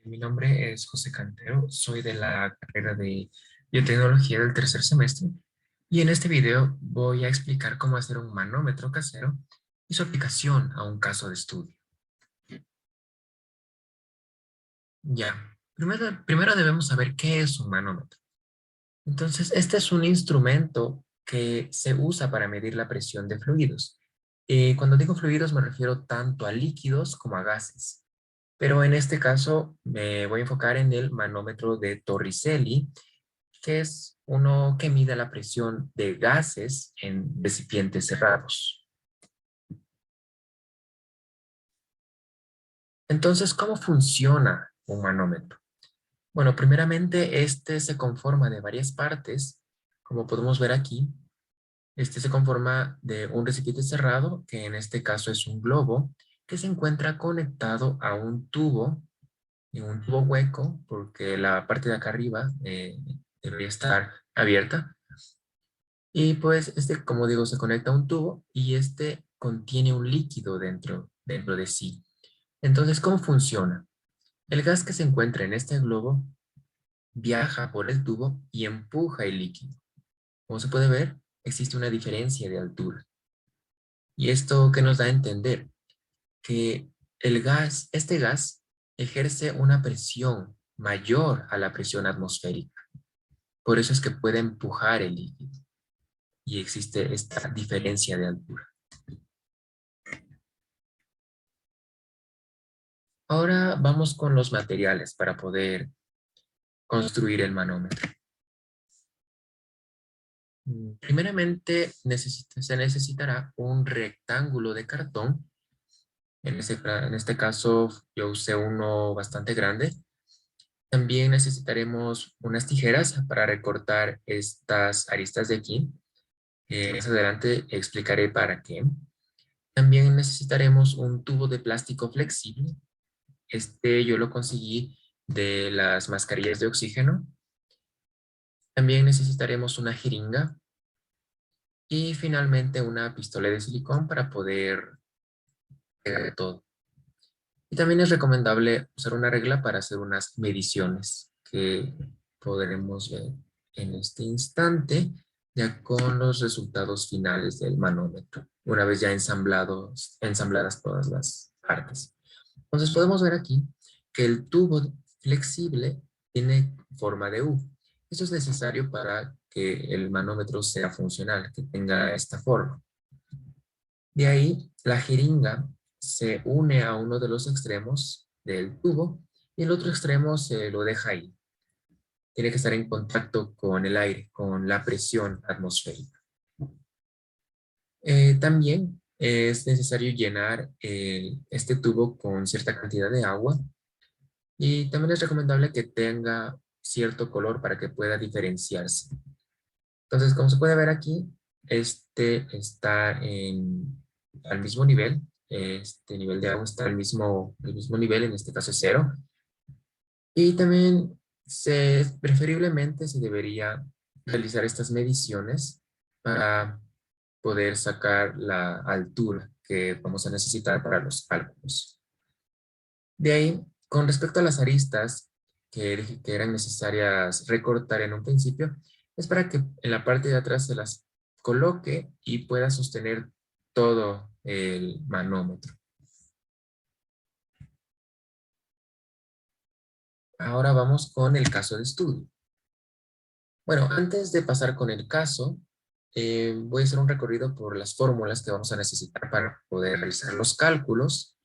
Mi nombre es José Cantero, soy de la carrera de Biotecnología del tercer semestre y en este video voy a explicar cómo hacer un manómetro casero y su aplicación a un caso de estudio. Ya, primero debemos saber qué es un manómetro. Entonces, este es un instrumento que se usa para medir la presión de fluidos. Cuando digo fluidos me refiero tanto a líquidos como a gases. Pero en este caso me voy a enfocar en el manómetro de Torricelli, que es uno que mide la presión de gases en recipientes cerrados. Entonces, ¿cómo funciona un manómetro? Bueno, primeramente este se conforma de varias partes, como podemos ver aquí. Este se conforma de un recipiente cerrado, que en este caso es un globo, que se encuentra conectado a un tubo, en un tubo hueco, porque la parte de acá arriba debería estar abierta. Y pues este, como digo, se conecta a un tubo y este contiene un líquido dentro de sí. Entonces, ¿cómo funciona? El gas que se encuentra en este globo viaja por el tubo y empuja el líquido. Como se puede ver, existe una diferencia de altura. Y esto que nos da a entender que este gas ejerce una presión mayor a la presión atmosférica. Por eso es que puede empujar el líquido y existe esta diferencia de altura. Ahora vamos con los materiales para poder construir el manómetro. Primeramente se necesitará un rectángulo de cartón. En este caso yo usé uno bastante grande. También necesitaremos unas tijeras para recortar estas aristas de aquí. Más adelante explicaré para qué. También necesitaremos un tubo de plástico flexible. Este yo lo conseguí de las mascarillas de oxígeno. También necesitaremos una jeringa y finalmente una pistola de silicón para poder pegar todo. Y también es recomendable usar una regla para hacer unas mediciones que podremos ver en este instante ya con los resultados finales del manómetro, una vez ya ensambladas todas las partes. Entonces podemos ver aquí que el tubo flexible tiene forma de U. Esto es necesario para que el manómetro sea funcional, que tenga esta forma. De ahí, la jeringa se une a uno de los extremos del tubo y el otro extremo se lo deja ahí. Tiene que estar en contacto con el aire, con la presión atmosférica. También es necesario llenar este tubo con cierta cantidad de agua y también es recomendable que tenga cierto color para que pueda diferenciarse. Entonces, como se puede ver aquí, este está al mismo nivel. Este nivel de agua está al mismo nivel, en este caso es cero. Y también preferiblemente se debería realizar estas mediciones para poder sacar la altura que vamos a necesitar para los cálculos. De ahí, con respecto a las aristas que eran necesarias recortar en un principio, es para que en la parte de atrás se las coloque y pueda sostener todo el manómetro. Ahora vamos con el caso de estudio. Bueno, antes de pasar con el caso, voy a hacer un recorrido por las fórmulas que vamos a necesitar para poder realizar los cálculos.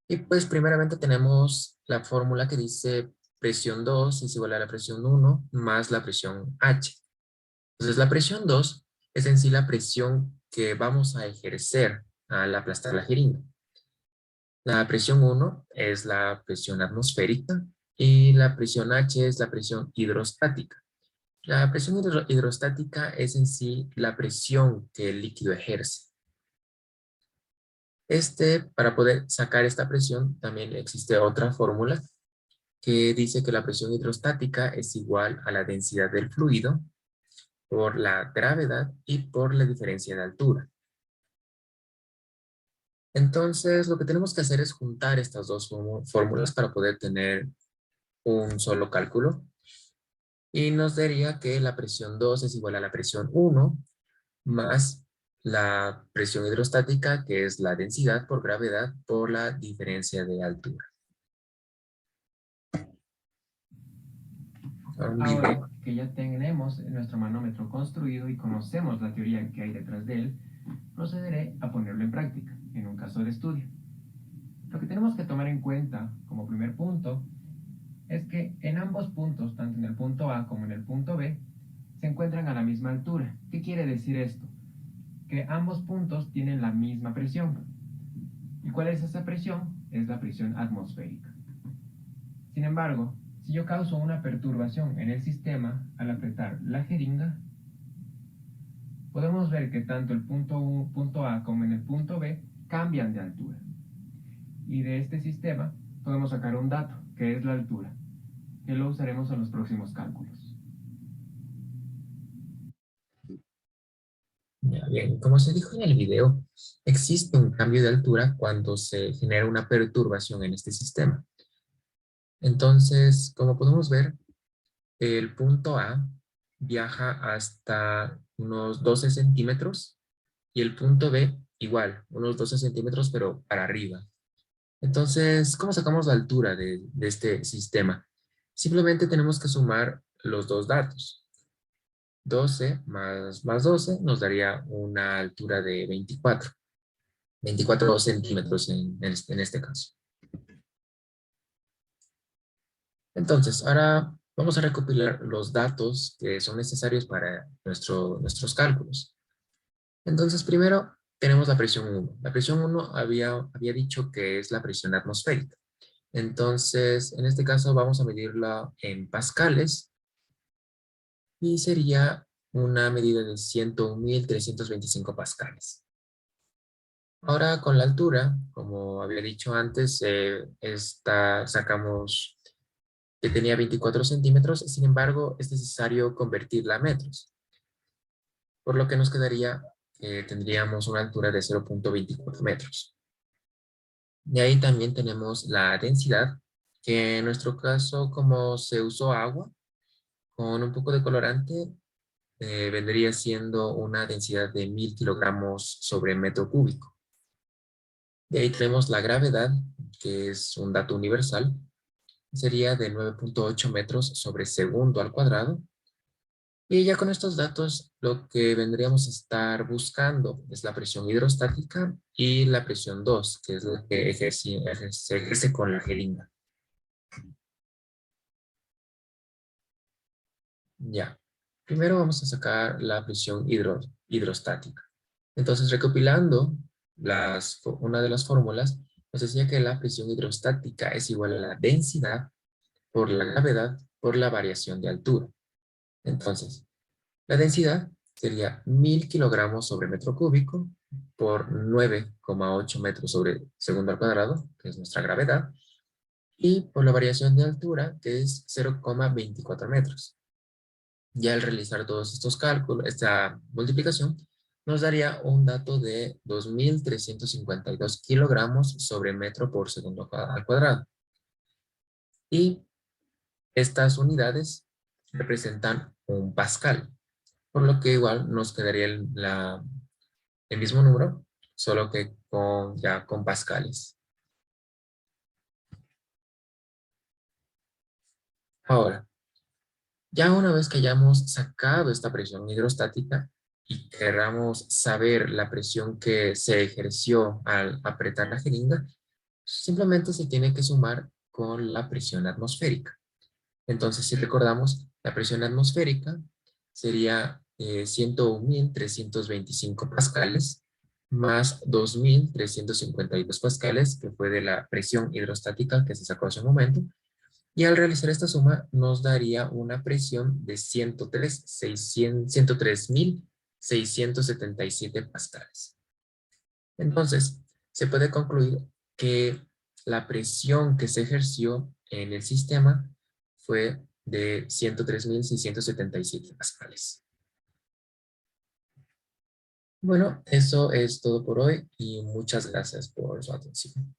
Y pues primeramente tenemos la fórmula que dice presión 2 es igual a la presión 1 más la presión H. Entonces la presión 2 es en sí la presión que vamos a ejercer al aplastar la jeringa. La presión 1 es la presión atmosférica y la presión H es la presión hidrostática. La presión hidrostática es en sí la presión que el líquido ejerce. Para poder sacar esta presión, también existe otra fórmula que dice que la presión hidrostática es igual a la densidad del fluido por la gravedad y por la diferencia de altura. Entonces, lo que tenemos que hacer es juntar estas dos fórmulas para poder tener un solo cálculo y nos daría que la presión 2 es igual a la presión 1 más la presión hidrostática, que es la densidad por gravedad por la diferencia de altura. Ahora que ya tenemos nuestro manómetro construido y conocemos la teoría que hay detrás de él, procederé a ponerlo en práctica, en un caso de estudio. Lo que tenemos que tomar en cuenta como primer punto es que en ambos puntos, tanto en el punto A como en el punto B, se encuentran a la misma altura. ¿Qué quiere decir esto? Que ambos puntos tienen la misma presión. ¿Y cuál es esa presión? Es la presión atmosférica. Sin embargo, si yo causo una perturbación en el sistema al apretar la jeringa, podemos ver que tanto el punto A como en el punto B cambian de altura. Y de este sistema podemos sacar un dato, que es la altura, que lo usaremos en los próximos cálculos. Ya, bien, como se dijo en el video, existe un cambio de altura cuando se genera una perturbación en este sistema. Entonces, como podemos ver, el punto A viaja hasta unos 12 centímetros y el punto B igual, unos 12 centímetros, pero para arriba. Entonces, ¿cómo sacamos la altura de este sistema? Simplemente tenemos que sumar los dos datos. 12 más 12 nos daría una altura de 24 centímetros en este caso. Entonces, ahora vamos a recopilar los datos que son necesarios para nuestros cálculos. Entonces, primero tenemos la presión 1. La presión 1 había dicho que es la presión atmosférica. Entonces, en este caso vamos a medirla en pascales y sería una medida de 101.325 pascales. Ahora con la altura, como había dicho antes, sacamos que tenía 24 centímetros, sin embargo es necesario convertirla a metros, por lo que nos quedaría, tendríamos una altura de 0.24 metros. De ahí también tenemos la densidad, que en nuestro caso como se usó agua, con un poco de colorante, vendría siendo una densidad de 1000 kilogramos sobre metro cúbico. De ahí tenemos la gravedad, que es un dato universal, sería de 9.8 metros sobre segundo al cuadrado. Y ya con estos datos, lo que vendríamos a estar buscando es la presión hidrostática y la presión 2, que es la que se ejerce con la jeringa. Ya. Primero vamos a sacar la presión hidrostática. Entonces, recopilando una de las fórmulas, nos decía que la presión hidrostática es igual a la densidad por la gravedad por la variación de altura. Entonces, la densidad sería 1000 kilogramos sobre metro cúbico por 9,8 metros sobre segundo al cuadrado, que es nuestra gravedad, y por la variación de altura, que es 0,24 metros. Ya al realizar todos estos cálculos, esta multiplicación, nos daría un dato de 2352 kilogramos sobre metro por segundo al cuadrado. Y estas unidades representan un pascal, por lo que igual nos quedaría el mismo número, solo que ya con pascales. Ahora, ya una vez que hayamos sacado esta presión hidrostática y queramos saber la presión que se ejerció al apretar la jeringa, simplemente se tiene que sumar con la presión atmosférica. Entonces, si recordamos, la presión atmosférica sería 101.325 pascales más 2.352 pascales, que fue de la presión hidrostática que se sacó hace un momento. Y al realizar esta suma nos daría una presión de 103.677 pascales. Entonces, se puede concluir que la presión que se ejerció en el sistema fue de 103.677 pascales. Bueno, eso es todo por hoy y muchas gracias por su atención.